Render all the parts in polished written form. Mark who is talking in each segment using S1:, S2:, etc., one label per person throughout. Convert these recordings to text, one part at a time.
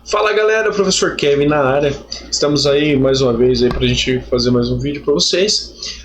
S1: Fala galera, professor Kevin na área. Estamos aí mais uma vez aí para a gente fazer mais um vídeo para vocês.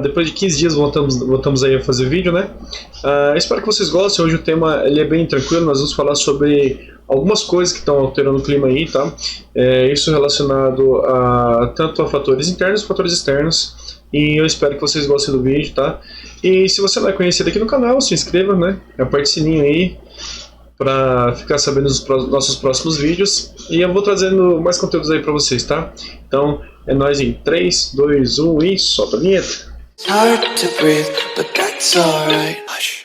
S1: Depois de 15 dias voltamos aí a fazer vídeo, né? Espero que vocês gostem. Hoje o tema ele é bem tranquilo. Nós vamos falar sobre algumas coisas que estão alterando o clima aí, tá? Isso relacionado tanto a fatores internos quanto fatores externos. E eu espero que vocês gostem do vídeo, tá? E se você não é conhecido aqui no canal, se inscreva, né? Aperte o sininho aí para ficar sabendo dos nossos próximos vídeos. E eu vou trazendo mais conteúdos aí para vocês, tá? Então, é nóis em 3, 2, 1 e solta a vinheta. Hard to breathe, but that's alright. Hush.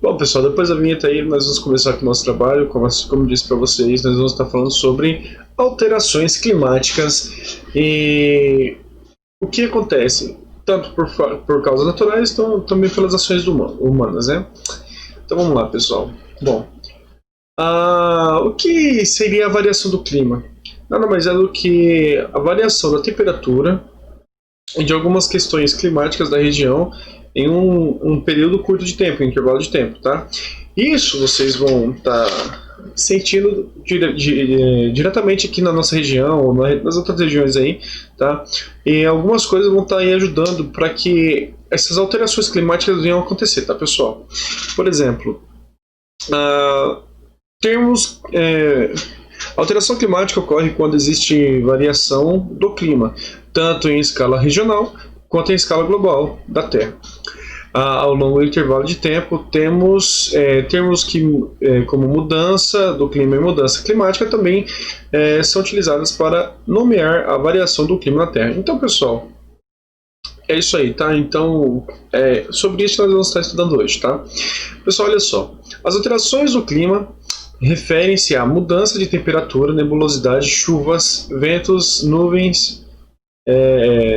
S1: Bom, pessoal, depois da vinheta aí, nós vamos começar com o nosso trabalho. Como eu disse para vocês, nós vamos estar falando sobre alterações climáticas e o que acontece, tanto por causas naturais, também pelas ações humanas, né? Então vamos lá, pessoal. Bom, o que seria a variação do clima? Nada mais é do que a variação da temperatura e de algumas questões climáticas da região em um período curto de tempo, um intervalo de tempo, tá? Isso vocês vão estar sentindo diretamente aqui na nossa região ou nas outras regiões aí, tá? E algumas coisas vão estar aí ajudando para que essas alterações climáticas venham a acontecer, tá, pessoal? Por exemplo, a alteração climática ocorre quando existe variação do clima, tanto em escala regional quanto em escala global da Terra. Ao longo do intervalo de tempo, temos termos que, como mudança do clima e mudança climática, também são utilizadas para nomear a variação do clima na Terra. Então, pessoal, é isso aí, tá? Então, sobre isso nós vamos estar estudando hoje, tá? Pessoal, olha só. As alterações do clima referem-se à mudança de temperatura, nebulosidade, chuvas, ventos, nuvens,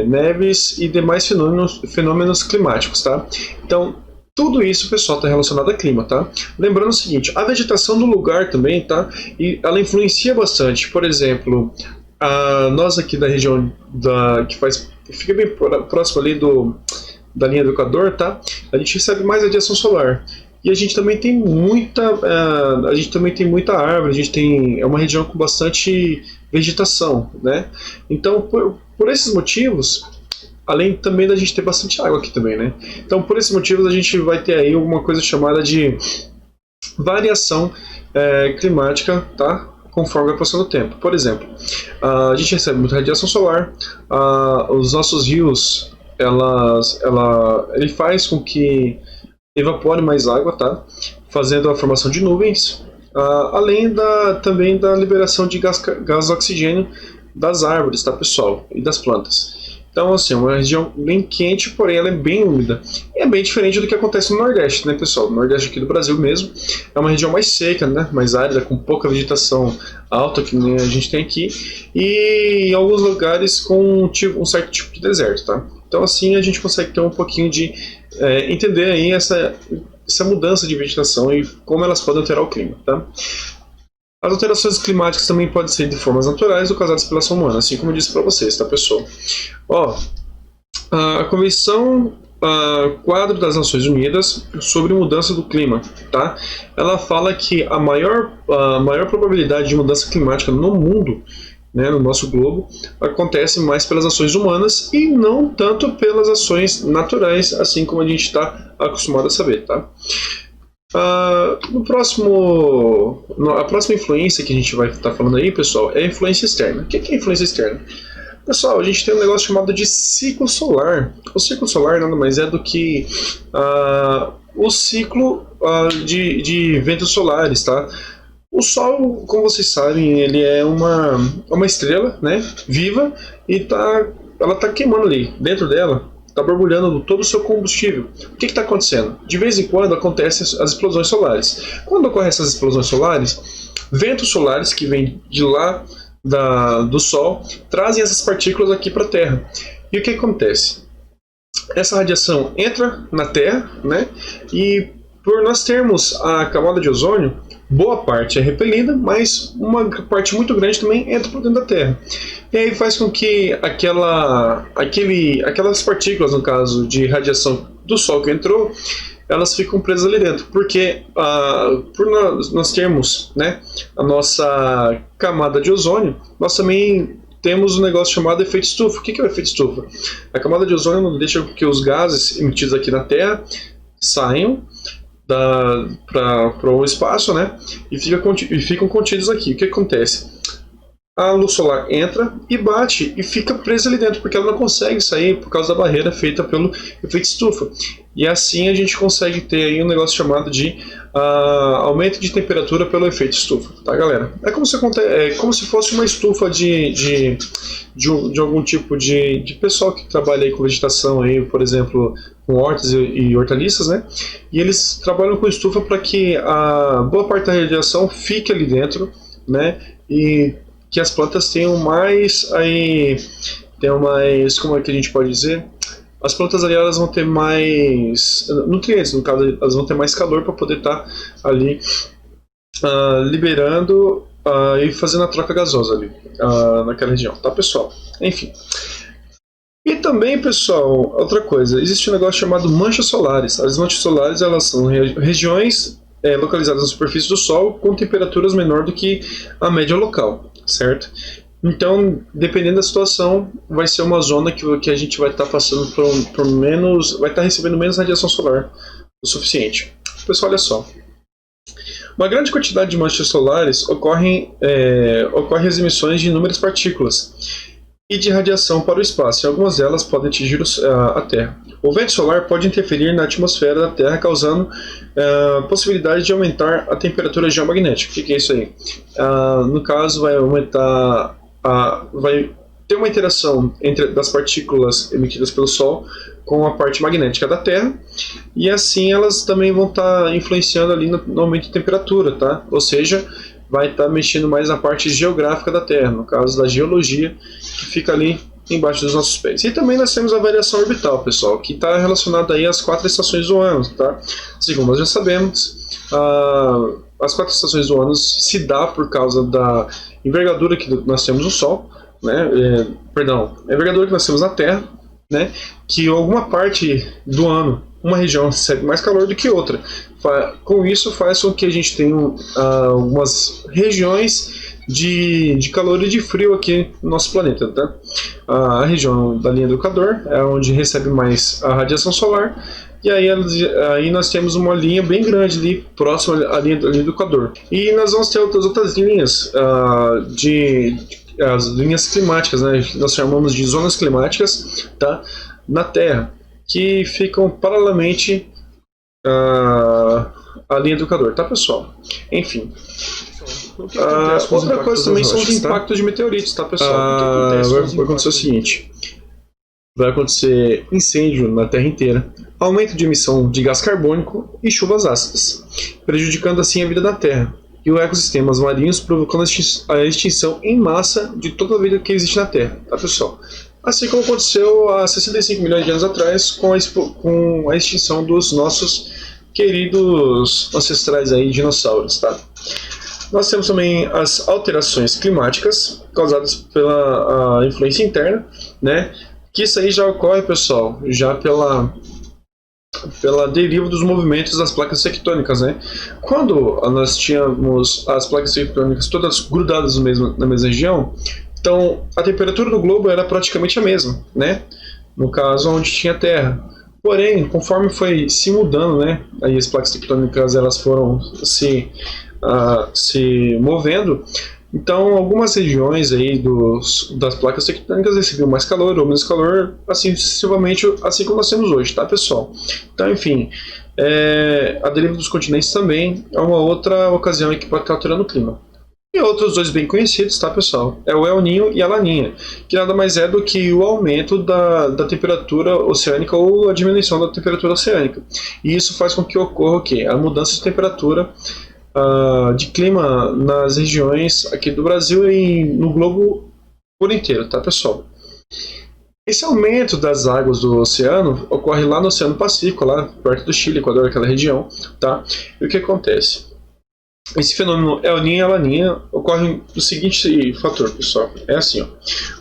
S1: neves e demais fenômenos climáticos, tá? Então, tudo isso, pessoal, está relacionado a clima, tá? Lembrando o seguinte, a vegetação do lugar também, tá? E ela influencia bastante. Por exemplo, nós aqui da região que fica bem próximo ali da linha do Equador, tá? A gente recebe mais radiação solar. E a gente também tem muita árvore, é uma região com bastante vegetação, né? Então, por esses motivos, além também da gente ter bastante água aqui também, né? Então, por esses motivos, a gente vai ter aí alguma coisa chamada de variação climática, tá? Conforme a passando do tempo. Por exemplo, a gente recebe muita radiação solar, os nossos rios, ele faz com que evapore mais água, tá? Fazendo a formação de nuvens, além também da liberação de gás oxigênio das árvores, tá, pessoal? E das plantas. Então, assim, é uma região bem quente, porém ela é bem úmida. E é bem diferente do que acontece no Nordeste, né, pessoal? No Nordeste aqui do Brasil mesmo, é uma região mais seca, né? Mais árida, com pouca vegetação alta, que nem a gente tem aqui. E em alguns lugares com um certo tipo de deserto, tá? Então, assim, a gente consegue ter um pouquinho de entender aí essa mudança de vegetação e como elas podem alterar o clima, tá? As alterações climáticas também podem ser de formas naturais ou causadas pela ação humana, assim como eu disse para vocês, tá, pessoal? A Convenção Quadro das Nações Unidas sobre mudança do clima, tá? Ela fala que a maior probabilidade de mudança climática no mundo, né, no nosso globo, acontece mais pelas ações humanas e não tanto pelas ações naturais, assim como a gente está acostumado a saber, tá? A próxima influência que a gente vai estar falando aí, pessoal, é a influência externa. O que é influência externa? Pessoal, a gente tem um negócio chamado de ciclo solar. O ciclo solar nada mais é do que o ciclo de ventos solares, tá? O Sol, como vocês sabem, ele é uma estrela, né, viva, e ela está queimando ali. Dentro dela está borbulhando todo o seu combustível. O que está acontecendo? De vez em quando acontecem as explosões solares. Quando ocorrem essas explosões solares, ventos solares que vêm de lá do Sol trazem essas partículas aqui para a Terra. E o que acontece? Essa radiação entra na Terra, né, e por nós termos a camada de ozônio, boa parte é repelida, mas uma parte muito grande também entra por dentro da Terra. E aí faz com que aquelas partículas, no caso de radiação do Sol que entrou, elas ficam presas ali dentro, porque por nós termos, né, a nossa camada de ozônio, nós também temos um negócio chamado efeito estufa. O que é o efeito estufa? A camada de ozônio não deixa que os gases emitidos aqui na Terra saiam para o espaço, né, e ficam contidos aqui. O que acontece? A luz solar entra e bate e fica presa ali dentro, porque ela não consegue sair por causa da barreira feita pelo efeito estufa. E assim a gente consegue ter aí um negócio chamado de aumento de temperatura pelo efeito estufa, tá, galera? É como se fosse uma estufa de algum tipo de pessoal que trabalha aí com vegetação, aí, por exemplo, com hortas e hortaliças, né? E eles trabalham com estufa para que a boa parte da radiação fique ali dentro, né? E que as plantas tenham mais, como é que a gente pode dizer? As plantas ali, elas vão ter mais nutrientes, no caso, elas vão ter mais calor para poder estar ali liberando e fazendo a troca gasosa ali naquela região, tá, pessoal? Enfim. E também, pessoal, outra coisa, existe um negócio chamado manchas solares. As manchas solares, elas são regiões localizadas na superfície do Sol com temperaturas menor do que a média local, certo? Então, dependendo da situação, vai ser uma zona que a gente vai estar passando por menos, vai estar recebendo menos radiação solar o suficiente. Pessoal, olha só. Uma grande quantidade de manchas solares ocorre as emissões de inúmeras partículas e de radiação para o espaço, e algumas delas podem atingir a Terra. O vento solar pode interferir na atmosfera da Terra, causando possibilidade de aumentar a temperatura geomagnética. O que é isso aí? No caso, vai aumentar, vai ter uma interação das partículas emitidas pelo Sol com a parte magnética da Terra, e assim elas também vão estar influenciando ali no aumento de temperatura, tá? Ou seja, vai estar mexendo mais na parte geográfica da Terra, no caso da geologia, que fica ali embaixo dos nossos pés. E também nós temos a variação orbital, pessoal, que está relacionada aí às 4 estações do ano, tá? Assim como nós já sabemos, as 4 estações do ano se dá por causa da envergadura que nós temos no Sol, né? A envergadura que nós temos na Terra, né? Que alguma parte do ano, uma região recebe mais calor do que outra. Com isso faz com que a gente tenha algumas regiões de calor e de frio aqui no nosso planeta, tá? A região da linha do Equador é onde recebe mais a radiação solar, e aí nós temos uma linha bem grande ali, próxima à linha do Equador. E nós vamos ter outras linhas, as linhas climáticas, né? Nós chamamos de zonas climáticas, tá? Na Terra, que ficam paralelamente à linha do Equador, tá, pessoal? Enfim. Outra coisa também são os impactos de meteoritos, tá, pessoal? Vai acontecer o seguinte: vai acontecer incêndio na Terra inteira, aumento de emissão de gás carbônico e chuvas ácidas, prejudicando assim a vida da Terra e os ecossistemas marinhos, provocando a extinção em massa de toda a vida que existe na Terra, tá, pessoal? Assim como aconteceu há 65 milhões de anos atrás com a extinção dos nossos queridos ancestrais aí, dinossauros, tá? Nós temos também as alterações climáticas causadas pela influência interna, né? Que isso aí já ocorre, pessoal, já pela deriva dos movimentos das placas tectônicas, né? Quando nós tínhamos as placas tectônicas todas grudadas na mesma região, então a temperatura do globo era praticamente a mesma, né? No caso, onde tinha terra. Porém, conforme foi se mudando, né? Aí as placas tectônicas elas foram se movendo. Então, algumas regiões aí das placas tectônicas recebiam mais calor ou menos calor, assim sucessivamente, assim como nós temos hoje, tá, pessoal? Então, enfim, a deriva dos continentes também é uma outra ocasião que pode estar alterando o clima. E outros dois bem conhecidos, tá, pessoal? É o El Niño e a Laninha, que nada mais é do que o aumento da temperatura oceânica ou a diminuição da temperatura oceânica. E isso faz com que ocorra o quê? A mudança de temperatura de clima nas regiões aqui do Brasil e no globo por inteiro, tá, pessoal? Esse aumento das águas do oceano ocorre lá no Oceano Pacífico, lá perto do Chile, Equador, aquela região, tá? E o que acontece? Esse fenômeno El Niño e La Niña ocorre do seguinte fator, pessoal. É assim, ó.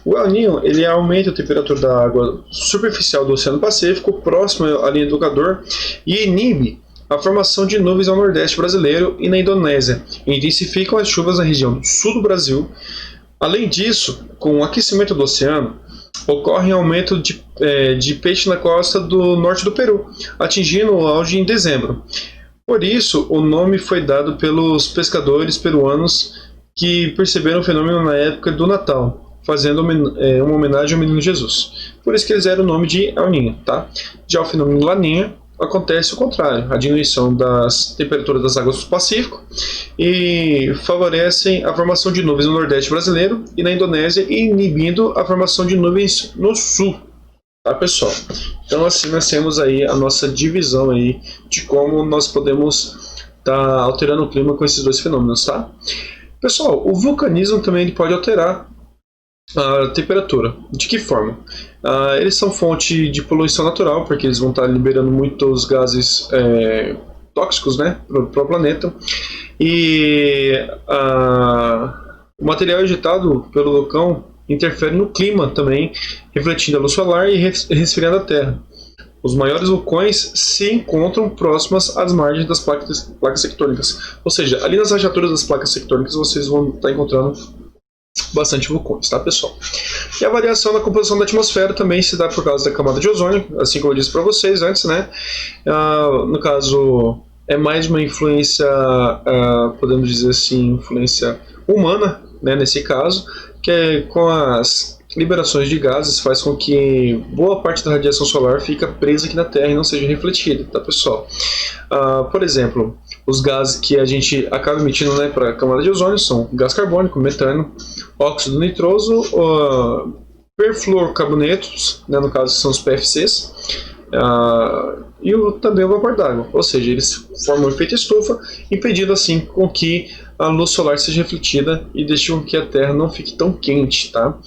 S1: O El Niño, ele aumenta a temperatura da água superficial do Oceano Pacífico, próximo à linha do Equador, e inibe a formação de nuvens ao nordeste brasileiro e na Indonésia, e intensificam as chuvas na região sul do Brasil. Além disso, com o aquecimento do oceano, ocorre aumento de peixe na costa do norte do Peru, atingindo o auge em dezembro. Por isso, o nome foi dado pelos pescadores peruanos que perceberam o fenômeno na época do Natal, fazendo uma homenagem ao Menino Jesus. Por isso que eles deram o nome de El Niño, tá? Já o fenômeno La Niña acontece o contrário, a diminuição das temperaturas das águas do Pacífico e favorecem a formação de nuvens no Nordeste brasileiro e na Indonésia, inibindo a formação de nuvens no Sul. Tá, pessoal? Então assim nós temos aí a nossa divisão aí de como nós podemos estar alterando o clima com esses dois fenômenos, tá? Pessoal, o vulcanismo também ele pode alterar a temperatura. De que forma? Eles são fonte de poluição natural, porque eles vão estar liberando muitos gases tóxicos, né, para o planeta. E o material ejetado pelo vulcão interfere no clima também, refletindo a luz solar e resfriando a Terra. Os maiores vulcões se encontram próximas às margens das placas tectônicas. Ou seja, ali nas rachaturas das placas tectônicas vocês vão estar encontrando bastante vulcões, tá, pessoal? E a variação na composição da atmosfera também se dá por causa da camada de ozônio, assim como eu disse para vocês antes, né? No caso, é mais uma influência, podemos dizer assim, influência humana, né, nesse caso, que é com as liberações de gases faz com que boa parte da radiação solar fica presa aqui na Terra e não seja refletida, tá, pessoal? Por exemplo, os gases que a gente acaba emitindo, né, para a camada de ozônio são gás carbônico, metano, óxido nitroso, perfluorocarbonetos, né, no caso são os PFCs, e também o vapor d'água, ou seja, eles formam um efeito estufa, impedindo assim com que a luz solar seja refletida e deixe com que a Terra não fique tão quente, tá?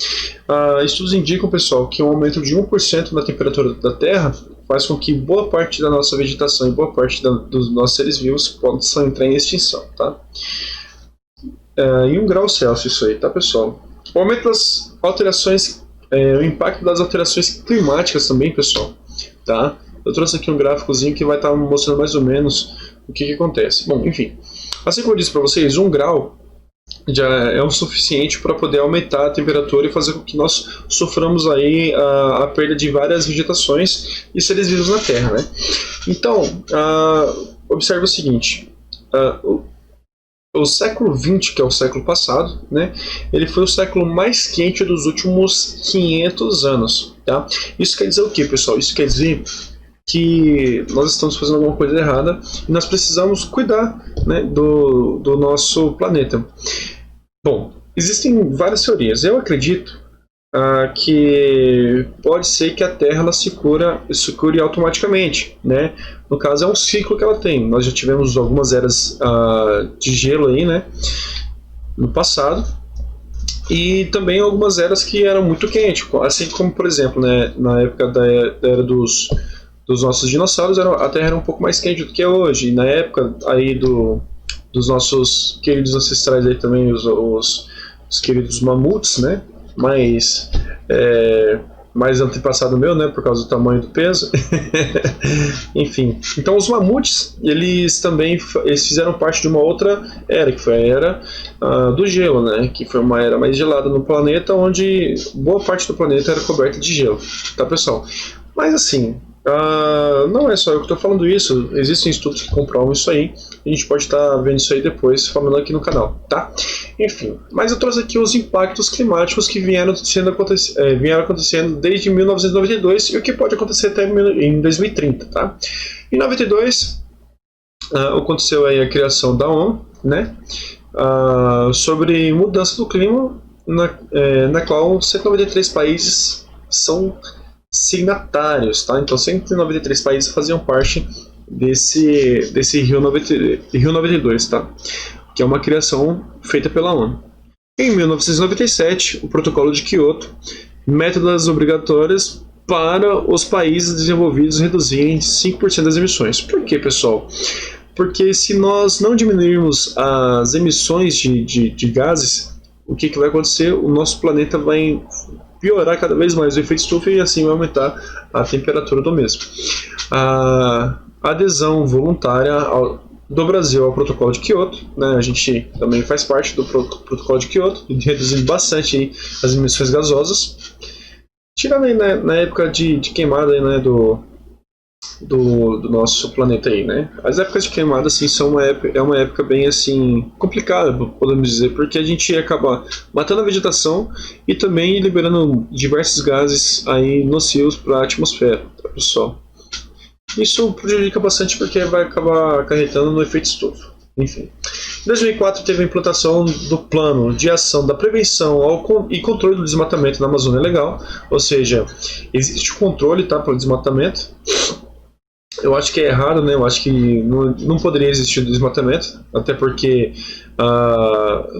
S1: Estudos indicam, pessoal, que um aumento de 1% na temperatura da Terra faz com que boa parte da nossa vegetação e boa parte dos nossos seres vivos possam entrar em extinção, tá? Em 1 grau Celsius isso aí, tá, pessoal? O aumento das alterações, o impacto das alterações climáticas também, pessoal, tá? Eu trouxe aqui um gráficozinho que vai estar mostrando mais ou menos o que acontece. Bom, enfim, assim como eu disse para vocês, 1 grau já é o suficiente para poder aumentar a temperatura e fazer com que nós soframos aí a perda de várias vegetações e seres vivos na Terra, né? Então, observe o seguinte, o século XX, que é o século passado, né, ele foi o século mais quente dos últimos 500 anos, tá? Isso quer dizer o que, pessoal? Isso quer dizer que nós estamos fazendo alguma coisa errada e nós precisamos cuidar, né, do nosso planeta. Bom, existem várias teorias. Eu acredito que pode ser que a Terra ela se cure automaticamente, né? No caso é um ciclo que ela tem. Nós já tivemos algumas eras de gelo aí, né, no passado, e também algumas eras que eram muito quentes, assim como, por exemplo, né, na época da era dos nossos dinossauros, a Terra era um pouco mais quente do que é hoje. E na época aí dos nossos queridos ancestrais aí também, os queridos mamutes, né? Mais antepassado meu, né? Por causa do tamanho do peso. Enfim. Então os mamutes, eles fizeram parte de uma outra era, que foi a era do gelo, né? Que foi uma era mais gelada no planeta, onde boa parte do planeta era coberta de gelo. Tá, pessoal? Mas assim, não é só eu que estou falando isso, existem estudos que comprovam isso aí, a gente pode estar vendo isso aí depois, falando aqui no canal, tá? Enfim, mas eu trouxe aqui os impactos climáticos que vieram acontecendo desde 1992 e o que pode acontecer até em 2030, tá? Em 92, aconteceu aí a criação da ONU, né? Sobre mudança do clima, na qual 193 países são signatários, tá? Então 193 países faziam parte desse Rio 92, tá? Que é uma criação feita pela ONU. Em 1997, o Protocolo de Kyoto metas obrigatórias para os países desenvolvidos reduzirem 5% das emissões. Por quê, pessoal? Porque se nós não diminuirmos as emissões de gases, o que vai acontecer? O nosso planeta vai piorar cada vez mais o efeito estufa e assim vai aumentar a temperatura do mesmo. A adesão voluntária do Brasil ao protocolo de Kyoto, né? A gente também faz parte do protocolo de Kyoto, reduzindo bastante aí as emissões gasosas. Tirando aí, né, na época de queimada aí, né, do nosso planeta aí, né? As épocas de queimada, assim, é uma época bem, assim, complicada, podemos dizer, porque a gente acaba matando a vegetação e também liberando diversos gases aí nocivos para a atmosfera, tá, pessoal? Isso prejudica bastante porque vai acabar acarretando no efeito estufa. Enfim. Em 2004 teve a implantação do Plano de Ação da Prevenção e Controle do Desmatamento na Amazônia Legal, ou seja, existe o controle, tá, para o desmatamento. Eu acho que é errado, né? Eu acho que não poderia existir desmatamento, até porque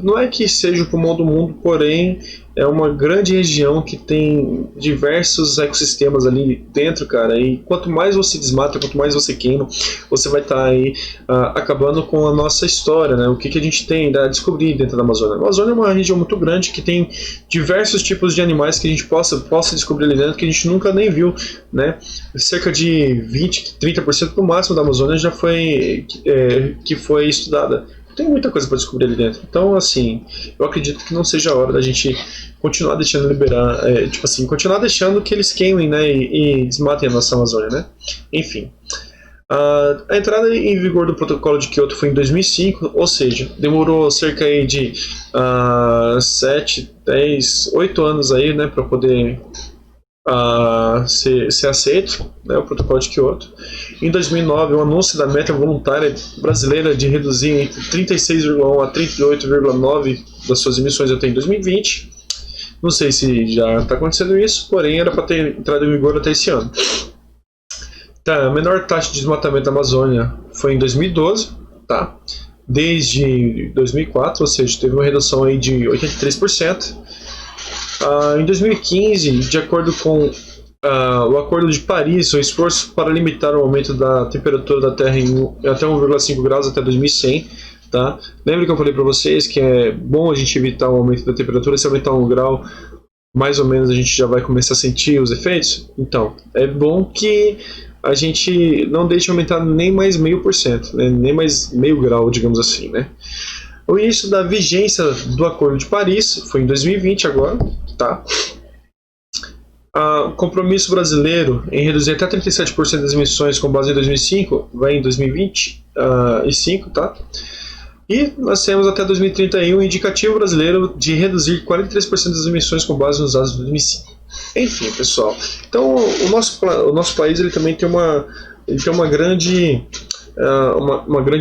S1: não é que seja o pulmão do mundo, porém é uma grande região que tem diversos ecossistemas ali dentro, cara, e quanto mais você desmata, quanto mais você queima, você vai estar aí acabando com a nossa história, né? O que a gente tem a descobrir dentro da Amazônia. A Amazônia é uma região muito grande que tem diversos tipos de animais que a gente possa descobrir ali dentro que a gente nunca nem viu, né? Cerca de 20, 30% no máximo da Amazônia já foi que foi estudada. Tem muita coisa para descobrir ali dentro. Então, assim, eu acredito que não seja a hora da gente continuar deixando liberar, continuar deixando que eles queimem, né, e desmatem a nossa Amazônia, né? Enfim. A entrada em vigor do protocolo de Kyoto foi em 2005, ou seja, demorou cerca aí de 7, 10, 8 anos aí, né, para poder ser aceito, né, o protocolo de Kyoto. Em 2009, o anúncio da meta voluntária brasileira de reduzir entre 36,1 a 38,9 das suas emissões até em 2020. Não sei se já está acontecendo isso, porém era para ter entrado em vigor até esse ano. Tá, a menor taxa de desmatamento da Amazônia foi em 2012, tá? Desde 2004, ou seja, teve uma redução aí de 83%. Em 2015, de acordo com o Acordo de Paris, o esforço para limitar o aumento da temperatura da Terra até 1,5 graus até 2100, tá? Lembra que eu falei para vocês que é bom a gente evitar o aumento da temperatura, se aumentar 1 grau, mais ou menos a gente já vai começar a sentir os efeitos? Então, é bom que a gente não deixe aumentar nem mais 0,5%, né? Nem mais meio grau, digamos assim, né? O início da vigência do Acordo de Paris foi em 2020 agora, tá? O compromisso brasileiro em reduzir até 37% das emissões com base em 2005 vai em 2025, tá? E nós temos até 2031 um indicativo brasileiro de reduzir 43% das emissões com base nos dados de 2005. Enfim, pessoal. Então, o nosso país ele também tem uma grande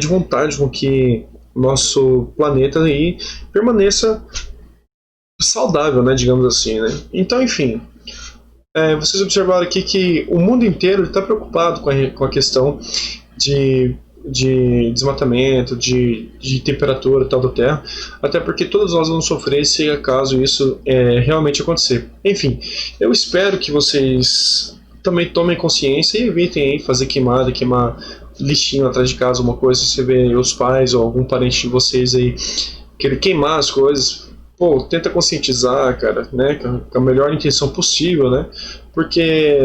S1: vontade com que o nosso planeta aí permaneça saudável, né, digamos assim, né? Então, enfim, vocês observaram aqui que o mundo inteiro está preocupado com a questão de desmatamento, de temperatura tal da Terra, até porque todos nós vamos sofrer se acaso isso realmente acontecer. Enfim, eu espero que vocês também tomem consciência e evitem aí fazer queimar lixinho atrás de casa, uma coisa, se você vê os pais ou algum parente de vocês aí querer queimar as coisas, pô, tenta conscientizar, cara, né, com a melhor intenção possível, né, porque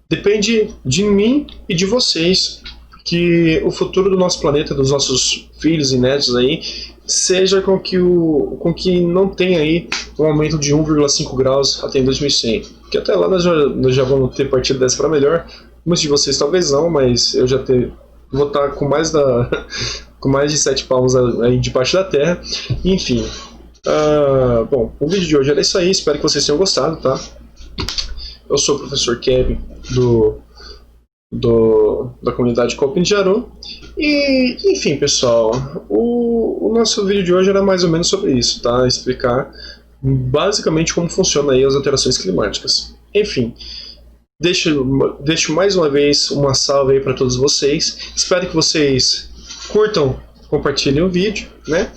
S1: depende de mim e de vocês que o futuro do nosso planeta, dos nossos filhos e netos aí, seja com que não tenha aí um aumento de 1,5 graus até em 2100, porque até lá nós já vamos ter partido dessa para melhor. Muitos de vocês talvez não, mas eu vou estar com mais de 7 palmos aí debaixo da terra. Enfim, bom, o vídeo de hoje era isso aí, espero que vocês tenham gostado, tá? Eu sou o professor Kevin da comunidade Coping de Jaru. E, enfim, pessoal, o nosso vídeo de hoje era mais ou menos sobre isso, tá? Explicar basicamente como funcionam aí as alterações climáticas. Enfim, deixo mais uma vez uma salve aí para todos vocês. Espero que vocês curtam, compartilhem o vídeo, né?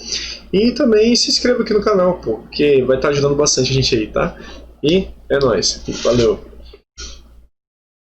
S1: E também se inscreva aqui no canal, pô, porque vai estar ajudando bastante a gente aí, tá? E é nóis. Valeu.